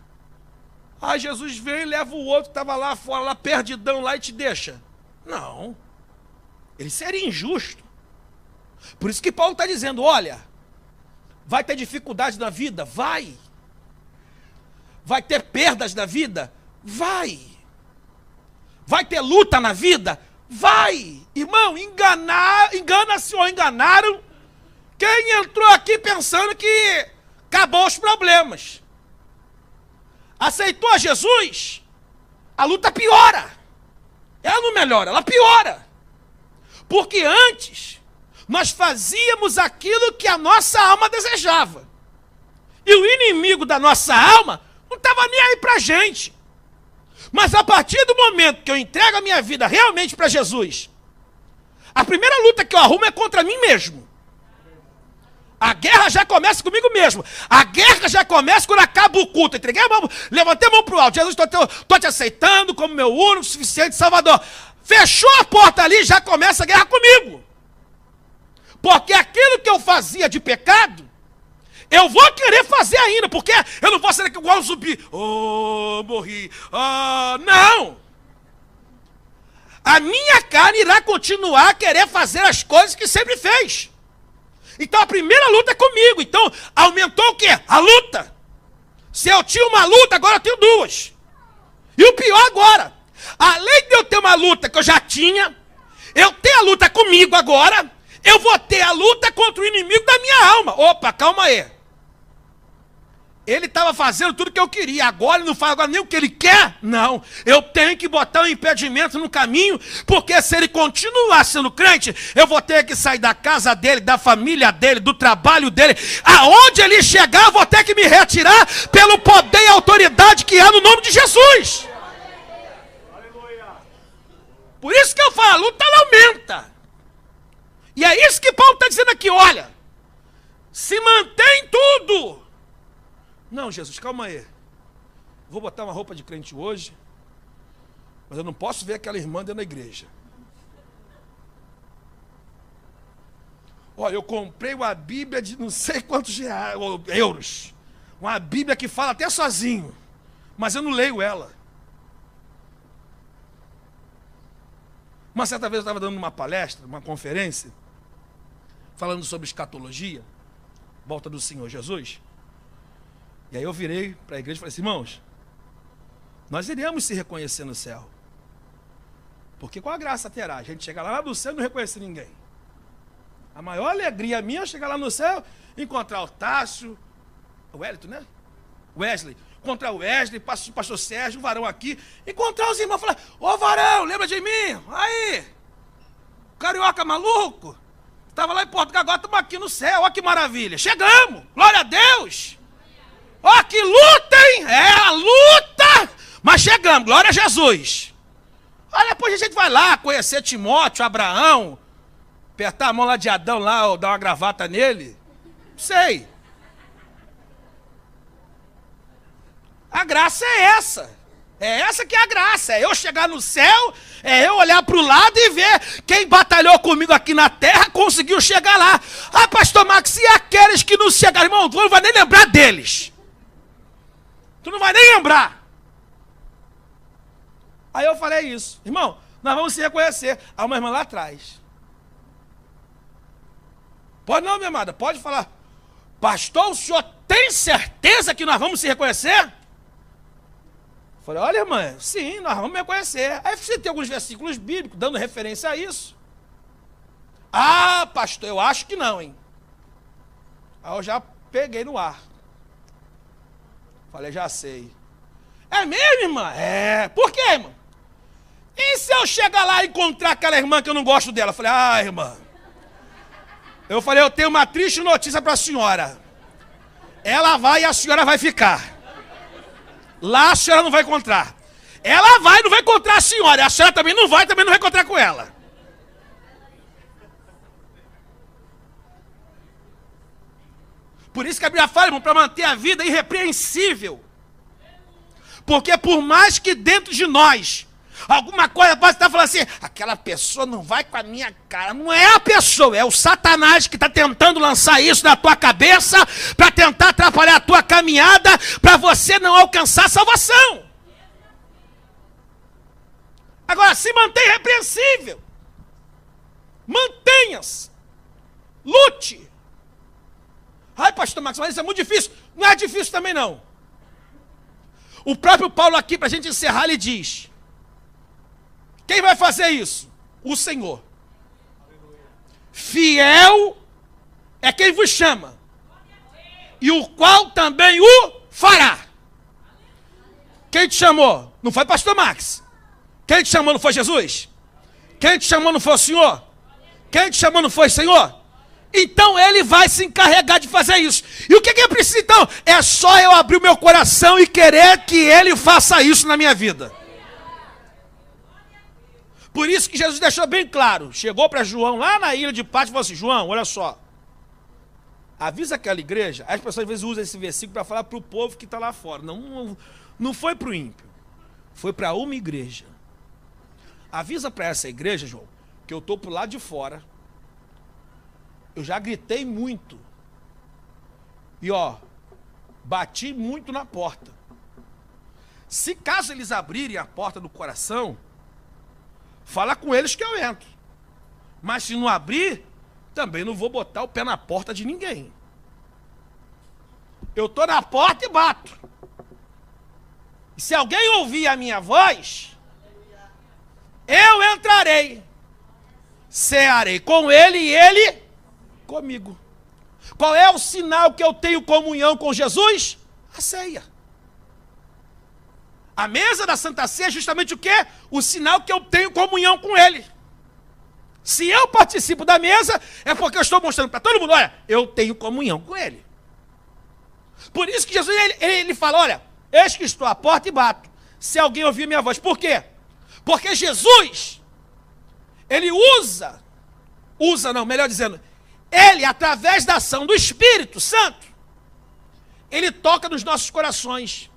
Ah, Jesus vem e leva o outro que estava lá fora, lá perdidão, lá e te deixa. Não. Ele seria injusto. Por isso que Paulo está dizendo, olha, vai ter dificuldade na vida? Vai. Vai ter perdas na vida? Vai. Vai ter luta na vida? Vai. Irmão, engana-se ou enganaram quem entrou aqui pensando que acabou os problemas. Aceitou a Jesus, a luta piora. Ela não melhora, ela piora. Porque antes nós fazíamos aquilo que a nossa alma desejava. E o inimigo da nossa alma não estava nem aí para a gente. Mas a partir do momento que eu entrego a minha vida realmente para Jesus, a primeira luta que eu arrumo é contra mim mesmo. A guerra já começa comigo mesmo. A guerra já começa quando acaba o culto. Entreguei a mão, levantei a mão para o alto. Jesus, estou te aceitando como meu único, suficiente Salvador. Fechou a porta ali, já começa a guerra comigo. Porque aquilo que eu fazia de pecado, Eu vou querer fazer ainda, porque eu não vou ser igual um zumbi. Oh, morri. Oh, não! A minha carne irá continuar a querer fazer as coisas que sempre fez. Então a primeira luta é comigo. Então aumentou o quê? A luta. Se eu tinha uma luta, agora eu tenho duas. E o pior agora, além de eu ter uma luta que eu já tinha, eu tenho a luta comigo agora, eu vou ter a luta contra o inimigo da minha alma. Opa, calma aí. Ele estava fazendo tudo que eu queria, agora ele não faz agora nem o que ele quer? Não, eu tenho que botar um impedimento no caminho, porque se ele continuar sendo crente, eu vou ter que sair da casa dele, da família dele, do trabalho dele, aonde ele chegar eu vou ter que me retirar pelo poder e autoridade que há no nome de Jesus. Por isso que eu falo, a luta ela aumenta. E é isso que Paulo está dizendo aqui, olha, se mantém tudo. Não, Jesus, calma aí. Vou botar uma roupa de crente hoje, mas eu não posso ver aquela irmã dentro da igreja. Olha, eu comprei uma Bíblia de não sei quantos reais, ou euros. Uma Bíblia que fala até sozinho, mas eu não leio ela. Uma certa vez eu estava dando uma palestra, uma conferência, falando sobre escatologia, volta do Senhor Jesus. E aí eu virei para a igreja e falei assim, irmãos, nós iremos se reconhecer no céu. Porque qual a graça terá? A gente chegar lá no céu e não reconhecer ninguém. A maior alegria minha é chegar lá no céu e encontrar o Tássio, o Wellington, né? Wesley. Encontrar o Wesley, o pastor Sérgio, o Varão aqui. Encontrar os irmãos e falar, ô Varão, lembra de mim? Aí, carioca maluco. Estava lá em Portugal, agora estamos aqui no céu. Olha que maravilha. Chegamos, glória a Deus. Ó, que luta, hein? É a luta! Mas chegamos, glória a Jesus. Olha, depois a gente vai lá conhecer Timóteo, Abraão, apertar a mão lá de Adão, lá, ou dar uma gravata nele. Sei. A graça é essa. É essa que é a graça. É eu chegar no céu, é eu olhar para o lado e ver quem batalhou comigo aqui na terra conseguiu chegar lá. Ah, pastor Max, e aqueles que não chegaram? Irmão, tu não vai nem lembrar deles. Tu não vai nem lembrar. Aí eu falei isso. Irmão, nós vamos se reconhecer. Há uma irmã lá atrás. Pode não, minha amada, pode falar. Pastor, o senhor tem certeza que nós vamos se reconhecer? Eu falei, olha, irmã, sim, nós vamos me reconhecer. Aí você tem alguns versículos bíblicos dando referência a isso. Ah, pastor, eu acho que não, hein? Aí eu já peguei no ar. Falei, já sei. É mesmo, irmã? É. Por quê, irmã? E se eu chegar lá e encontrar aquela irmã que eu não gosto dela? Eu falei, ah, irmã. Eu falei, eu tenho uma triste notícia para a senhora. Ela vai e a senhora vai ficar. Lá a senhora não vai encontrar. Ela vai e não vai encontrar a senhora. E a senhora também não vai encontrar com ela. Por isso que a Bíblia fala, irmão, para manter a vida irrepreensível. Porque por mais que dentro de nós, alguma coisa pode estar falando assim, aquela pessoa não vai com a minha cara. Não é a pessoa, é o Satanás que está tentando lançar isso na tua cabeça, para tentar atrapalhar a tua caminhada, para você não alcançar a salvação. Agora, se mantém irrepreensível. Mantenha-se. Lute. Ai, pastor Max, mas isso é muito difícil. Não é difícil também, não. O próprio Paulo aqui, para a gente encerrar, ele diz, quem vai fazer isso? O Senhor. Fiel é quem vos chama, e o qual também o fará. Quem te chamou? Não foi pastor Max. Quem te chamou não foi Jesus? Quem te chamou não foi o Senhor? Quem te chamou não foi o Senhor? Então ele vai se encarregar de fazer isso. E o que é preciso então? É só eu abrir o meu coração e querer que ele faça isso na minha vida. Por isso que Jesus deixou bem claro. Chegou para João lá na ilha de Patmos e falou assim, João, olha só. Avisa aquela igreja. As pessoas às vezes usam esse versículo para falar para o povo que está lá fora. Não foi para o ímpio. Foi para uma igreja. Avisa para essa igreja, João, que eu estou para o lado de fora. Eu já gritei muito. E bati muito na porta. Se caso eles abrirem a porta do coração, fala com eles que eu entro. Mas se não abrir, também não vou botar o pé na porta de ninguém. Eu estou na porta e bato. E se alguém ouvir a minha voz, eu entrarei, cearei com ele e ele comigo. Qual é o sinal que eu tenho comunhão com Jesus? A ceia. A mesa da Santa Ceia é justamente o quê? O sinal que eu tenho comunhão com ele. Se eu participo da mesa, é porque eu estou mostrando para todo mundo, olha, eu tenho comunhão com ele. Por isso que Jesus, ele fala, olha, eis que estou à porta e bato. Se alguém ouvir minha voz. Por quê? Porque Jesus, ele melhor dizendo, ele, através da ação do Espírito Santo, ele toca nos nossos corações.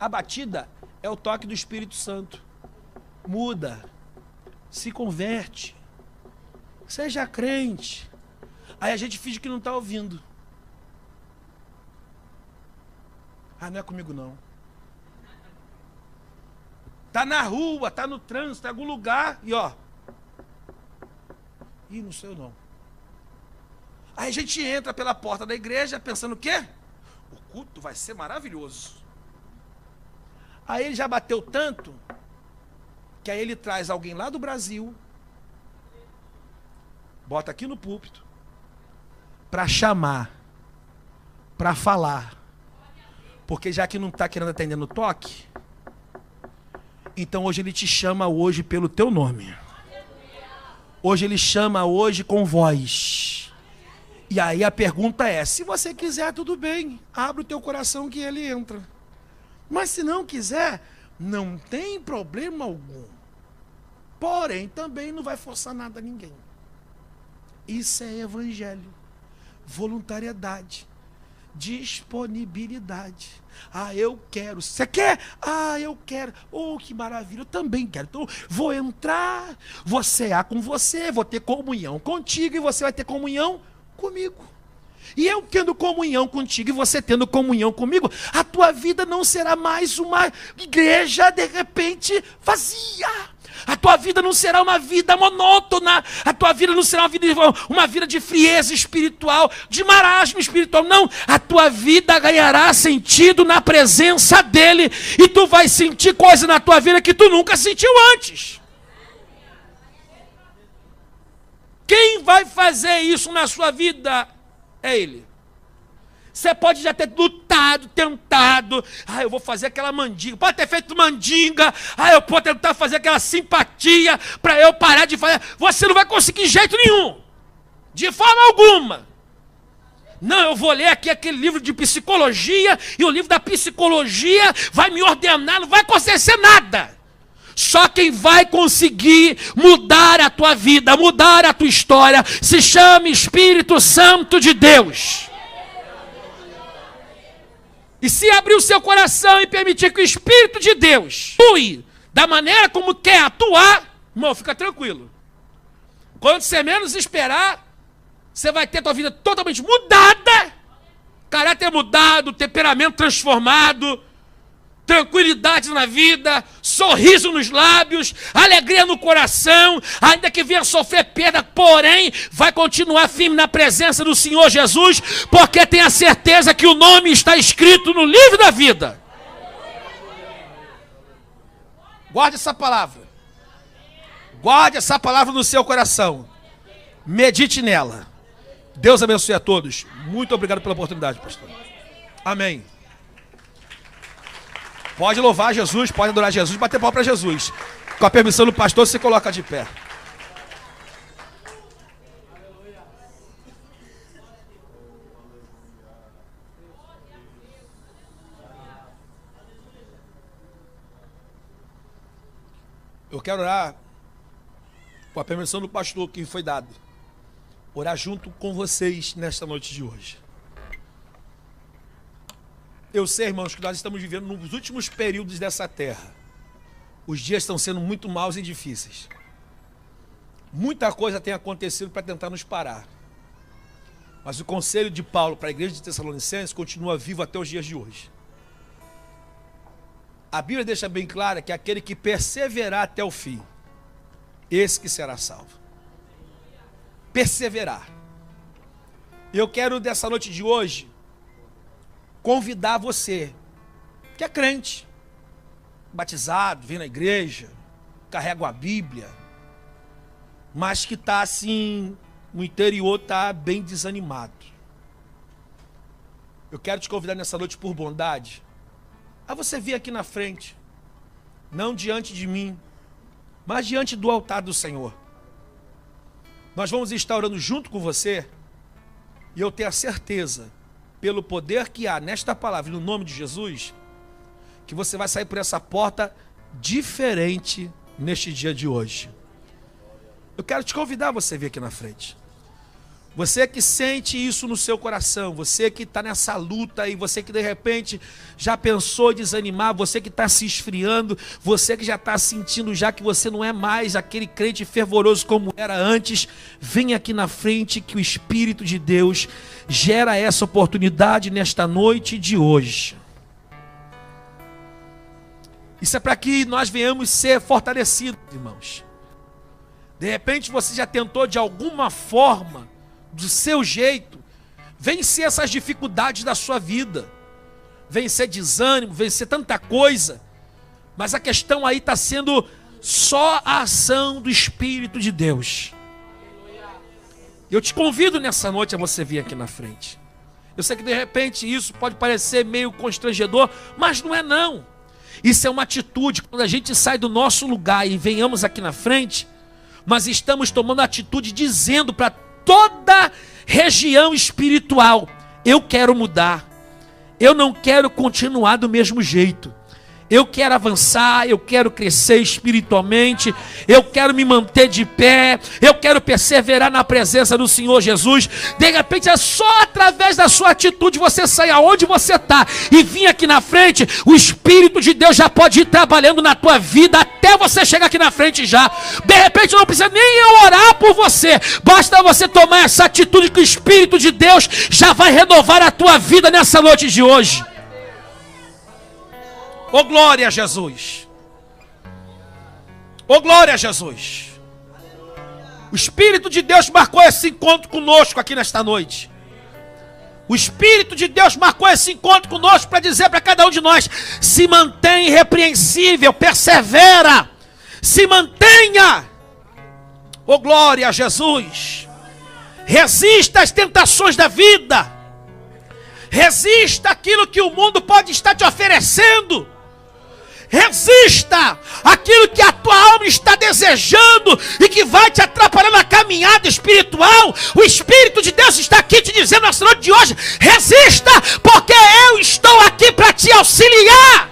A batida é o toque do Espírito Santo. Muda, se converte, seja crente. Aí a gente finge que não está ouvindo. Não é comigo não. Tá na rua, tá no trânsito, tá em algum lugar e não sei eu não. Aí a gente entra pela porta da igreja pensando o quê? O culto vai ser maravilhoso. Aí ele já bateu tanto que aí ele traz alguém lá do Brasil, bota aqui no púlpito, para chamar, para falar. Porque já que não está querendo atender no toque, então hoje ele te chama hoje pelo teu nome. Hoje ele chama hoje com voz. E aí a pergunta é, se você quiser, tudo bem, abre o teu coração que ele entra. Mas se não quiser, não tem problema algum. Porém, também não vai forçar nada a ninguém. Isso é evangelho, voluntariedade, disponibilidade. Eu quero. Você quer? Eu quero. Que maravilha, eu também quero. Então, vou entrar, vou cear com você, vou ter comunhão contigo e você vai ter comunhão comigo. E eu tendo comunhão contigo e você tendo comunhão comigo, a tua vida não será mais uma igreja de repente vazia. A tua vida não será uma vida monótona. A tua vida não será uma vida de frieza espiritual, de marasmo espiritual. Não, a tua vida ganhará sentido na presença dele. E tu vai sentir coisa na tua vida que tu nunca sentiu antes. Quem vai fazer isso na sua vida é ele. Você pode já ter lutado, tentado. Eu vou fazer aquela mandinga. Pode ter feito mandinga. Eu posso tentar fazer aquela simpatia para eu parar de fazer. Você não vai conseguir de jeito nenhum. De forma alguma. Não, eu vou ler aqui aquele livro de psicologia e o livro da psicologia vai me ordenar. Não vai acontecer nada. Só quem vai conseguir mudar a tua vida, mudar a tua história, se chama Espírito Santo de Deus. E se abrir o seu coração e permitir que o Espírito de Deus atue da maneira como quer atuar, irmão, fica tranquilo. Quando você menos esperar, você vai ter a tua vida totalmente mudada, caráter mudado, temperamento transformado, tranquilidade na vida, sorriso nos lábios, alegria no coração, ainda que venha sofrer perda, porém, vai continuar firme na presença do Senhor Jesus, porque tem a certeza que o nome está escrito no livro da vida. Guarde essa palavra. Guarde essa palavra no seu coração. Medite nela. Deus abençoe a todos. Muito obrigado pela oportunidade, pastor. Amém. Pode louvar Jesus, pode adorar Jesus, bater pau para Jesus. Com a permissão do pastor, se coloca de pé. Eu quero orar com a permissão do pastor que foi dado. Orar junto com vocês nesta noite de hoje. Eu sei, irmãos, que nós estamos vivendo nos últimos períodos dessa terra. Os dias estão sendo muito maus e difíceis. Muita coisa tem acontecido para tentar nos parar. Mas o conselho de Paulo para a igreja de Tessalonicenses continua vivo até os dias de hoje. A Bíblia deixa bem claro que aquele que perseverar até o fim, esse que será salvo. Perseverar. Eu quero, dessa noite de hoje, convidar você, que é crente, batizado, vem na igreja, carrega a Bíblia, mas que está assim, no interior está bem desanimado. Eu quero te convidar nessa noite por bondade, a você vir aqui na frente, não diante de mim, mas diante do altar do Senhor. Nós vamos estar orando junto com você, e eu tenho a certeza, pelo poder que há nesta palavra, no nome de Jesus, que você vai sair por essa porta diferente neste dia de hoje. Eu quero te convidar a você vir aqui na frente. Você que sente isso no seu coração, você que está nessa luta aí, você que de repente já pensou em desanimar, você que está se esfriando, você que já está sentindo já que você não é mais aquele crente fervoroso como era antes, vem aqui na frente que o Espírito de Deus gera essa oportunidade nesta noite de hoje. Isso é para que nós venhamos ser fortalecidos, irmãos. De repente você já tentou de alguma forma, do seu jeito, vencer essas dificuldades da sua vida, vencer desânimo, vencer tanta coisa, mas a questão aí está sendo só a ação do Espírito de Deus. Eu te convido nessa noite a você vir aqui na frente. Eu sei que de repente isso pode parecer meio constrangedor, mas não é não. Isso é uma atitude, quando a gente sai do nosso lugar e venhamos aqui na frente, mas estamos tomando atitude dizendo para toda região espiritual: eu quero mudar, eu não quero continuar do mesmo jeito, eu quero avançar, eu quero crescer espiritualmente, eu quero me manter de pé, eu quero perseverar na presença do Senhor Jesus. De repente é só através da sua atitude você sair aonde você está e vir aqui na frente, o Espírito de Deus já pode ir trabalhando na tua vida até você chegar aqui na frente já. De repente não precisa nem eu orar por você, basta você tomar essa atitude que o Espírito de Deus já vai renovar a tua vida nessa noite de hoje. Oh, glória a Jesus. Oh, glória a Jesus. O Espírito de Deus marcou esse encontro conosco aqui nesta noite. O Espírito de Deus marcou esse encontro conosco para dizer para cada um de nós: se mantém irrepreensível, persevera, se mantenha. Oh, glória a Jesus. Resista às tentações da vida. Resista àquilo que o mundo pode estar te oferecendo. Resista àquilo que a tua alma está desejando e que vai te atrapalhar na caminhada espiritual. O Espírito de Deus está aqui te dizendo nessa noite de hoje: resista, porque eu estou aqui para te auxiliar.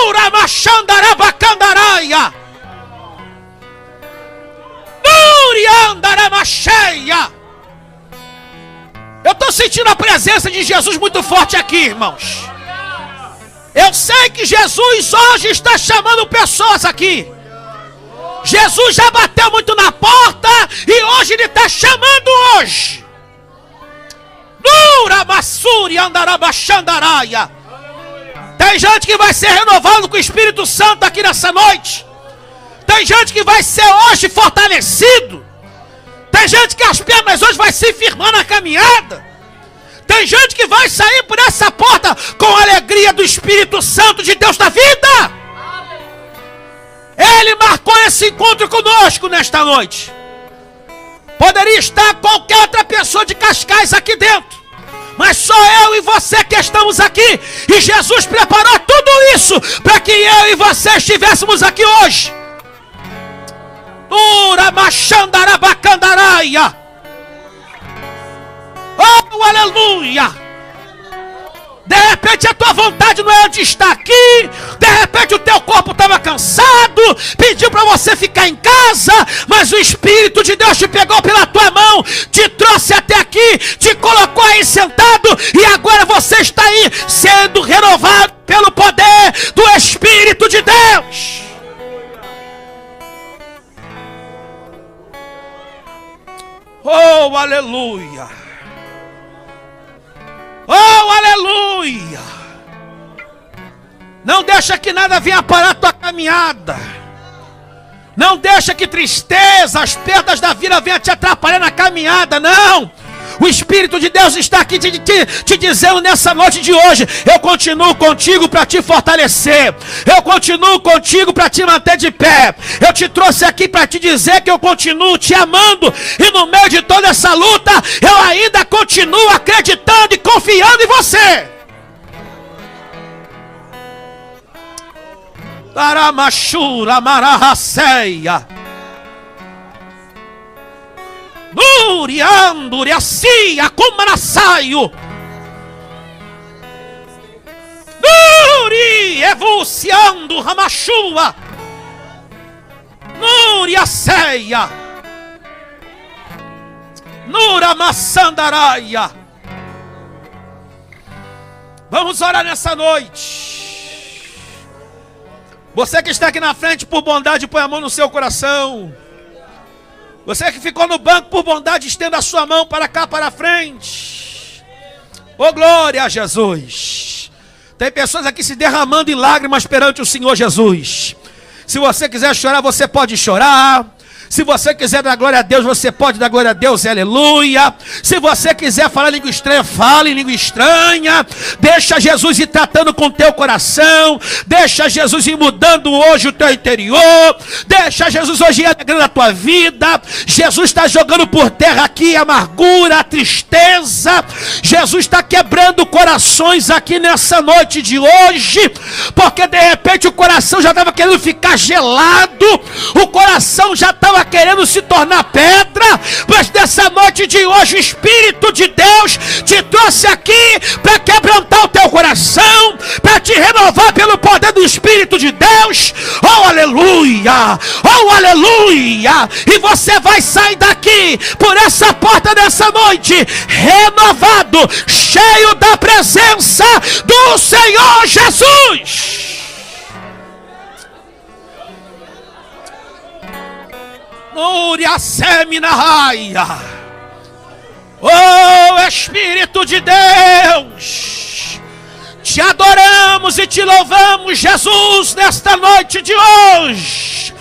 Uramachandarabacandaраia, Uriandaramacheia. Eu estou sentindo a presença de Jesus muito forte aqui, irmãos. Eu sei que Jesus hoje está chamando pessoas aqui. Jesus já bateu muito na porta e hoje Ele está chamando hoje. Tem gente que vai ser renovado com o Espírito Santo aqui nessa noite. Tem gente que vai ser hoje fortalecido. Tem gente que as pernas hoje vai se firmar na caminhada. Tem gente que vai sair por essa porta com a alegria do Espírito Santo de Deus na vida. Ele marcou esse encontro conosco nesta noite. Poderia estar qualquer outra pessoa de Cascais aqui dentro, mas só eu e você que estamos aqui. E Jesus preparou tudo isso para que eu e você estivéssemos aqui hoje. Uramachandarabacandaраia. Oh, aleluia! De repente a tua vontade não é de estar aqui. De repente o teu corpo estava cansado, pediu para você ficar em casa, mas o Espírito de Deus te pegou pela tua mão, te trouxe até aqui, te colocou aí sentado, e agora você está aí sendo renovado pelo poder do Espírito de Deus. Oh, aleluia. Oh, aleluia. Não deixa que nada venha parar a tua caminhada. Não deixa que tristeza, as perdas da vida venham te atrapalhar na caminhada, não. O Espírito de Deus está aqui te dizendo nessa noite de hoje: eu continuo contigo para te fortalecer. Eu continuo contigo para te manter de pé. Eu te trouxe aqui para te dizer que eu continuo te amando. E no meio de toda essa luta, eu ainda continuo acreditando e confiando em você. Taramachura marahasseia. Nurianduri assia kumanasaio. Nuri evuciando ramachua. Nuri asseia. Nura massandaraia. Vamos orar nessa noite. Você que está aqui na frente, por bondade, põe a mão no seu coração. Você que ficou no banco, por bondade, estenda a sua mão para cá, para frente. Oh, glória a Jesus. Tem pessoas aqui se derramando em lágrimas perante o Senhor Jesus. Se você quiser chorar, você pode chorar. Se você quiser dar glória a Deus, você pode dar glória a Deus, aleluia. Se você quiser falar língua estranha, fale em língua estranha. Deixa Jesus ir tratando com o teu coração. Deixa Jesus ir mudando hoje o teu interior. Deixa Jesus hoje ir alegrando a tua vida. Jesus está jogando por terra aqui a amargura, a tristeza. Jesus está quebrando corações aqui nessa noite de hoje. Porque de repente o coração já estava querendo ficar gelado. O coração já estava querendo se tornar pedra, mas nessa noite de hoje o Espírito de Deus te trouxe aqui para quebrantar o teu coração, para te renovar pelo poder do Espírito de Deus. Oh, aleluia! Oh, aleluia! E você vai sair daqui por essa porta dessa noite renovado, cheio da presença do Senhor Jesus. Oh, Espírito de Deus, te adoramos e te louvamos, Jesus, nesta noite de hoje.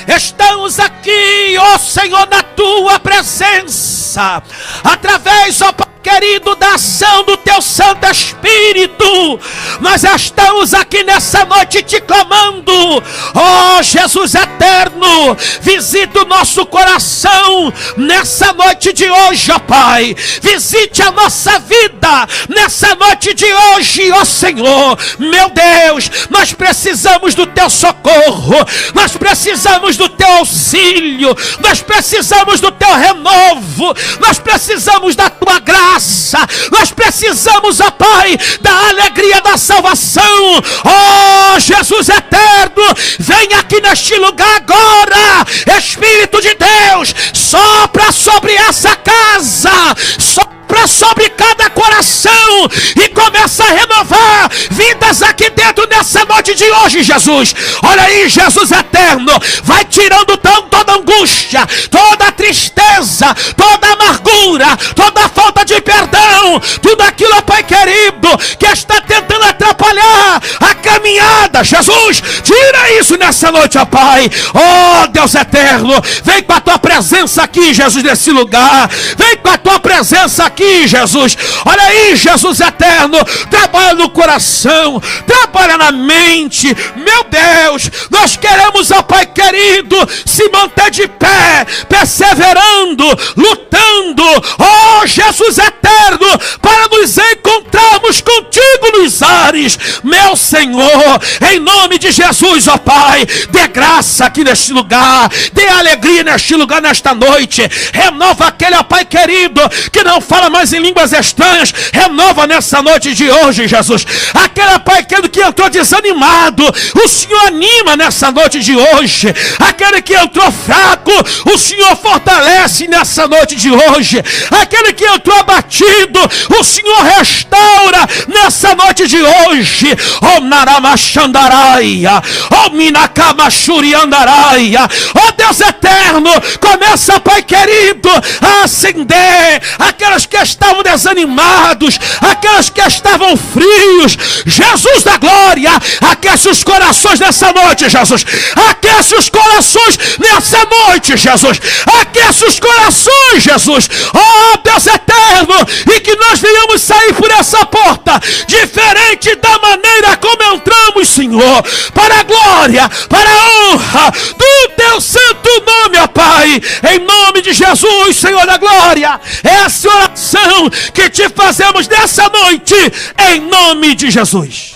Estamos aqui, ó Senhor, na tua presença, através, ó Pai querido, da ação do teu Santo Espírito. Nós estamos aqui nessa noite te clamando, ó Jesus eterno, visita o nosso coração nessa noite de hoje, ó Pai. Visite a nossa vida nessa noite de hoje, ó Senhor. Meu Deus, nós precisamos do teu socorro, nós precisamos do teu auxílio, nós precisamos do teu renovo, nós precisamos da tua graça. Nós precisamos, ó Pai, da alegria da salvação. Oh, Jesus eterno, vem aqui neste lugar agora. Espírito de Deus, sopra sobre essa casa, sopra sobre cada coração e começa a renovar vidas aqui dentro nessa noite de hoje, Jesus. Olha aí, Jesus eterno, vai tirando toda angústia, toda tristeza, toda amargura, toda falta de perdão, tudo aquilo, ó Pai querido, que está tentando atrapalhar a caminhada. Jesus, tira isso nessa noite, ó Pai. Oh, Deus eterno, vem com a tua presença aqui, Jesus, nesse lugar. Vem com a tua presença aqui, Jesus. Olha aí, Jesus eterno, trabalha no coração, trabalha na mente. Meu Deus, nós queremos, ó Pai querido, se manter de pé, perseverando, lutando, ó Jesus eterno, para nos encontrarmos contigo nos ares. Meu Senhor, em nome de Jesus, ó Pai, dê graça aqui neste lugar, dê alegria neste lugar, nesta noite. Renova aquele, ó Pai querido, que não fala mais em línguas estranhas. Renova nessa noite de hoje, Jesus. Aquele, ó Pai querido, que entrou desanimado, o Senhor anima nessa noite de hoje. Aquele que entrou fraco, o Senhor fortalece nessa noite de hoje. Aquele que entrou abatido, o Senhor restaura eterna nessa noite de hoje. Oh Naramachandaraia, oh Minakamachuriandaraia. Oh Deus eterno, começa, Pai querido, a acender aqueles que estavam desanimados, aqueles que estavam frios. Jesus da glória, aquece os corações nessa noite, Jesus. Aquece os corações nessa noite, Jesus. Aquece os corações, Jesus. Oh Deus eterno, e que nós venhamos sair por essa porta diferente da maneira como entramos, Senhor, para a glória, para a honra do teu santo nome, ó Pai, em nome de Jesus, Senhor da glória. Essa oração que te fazemos nessa noite, em nome de Jesus.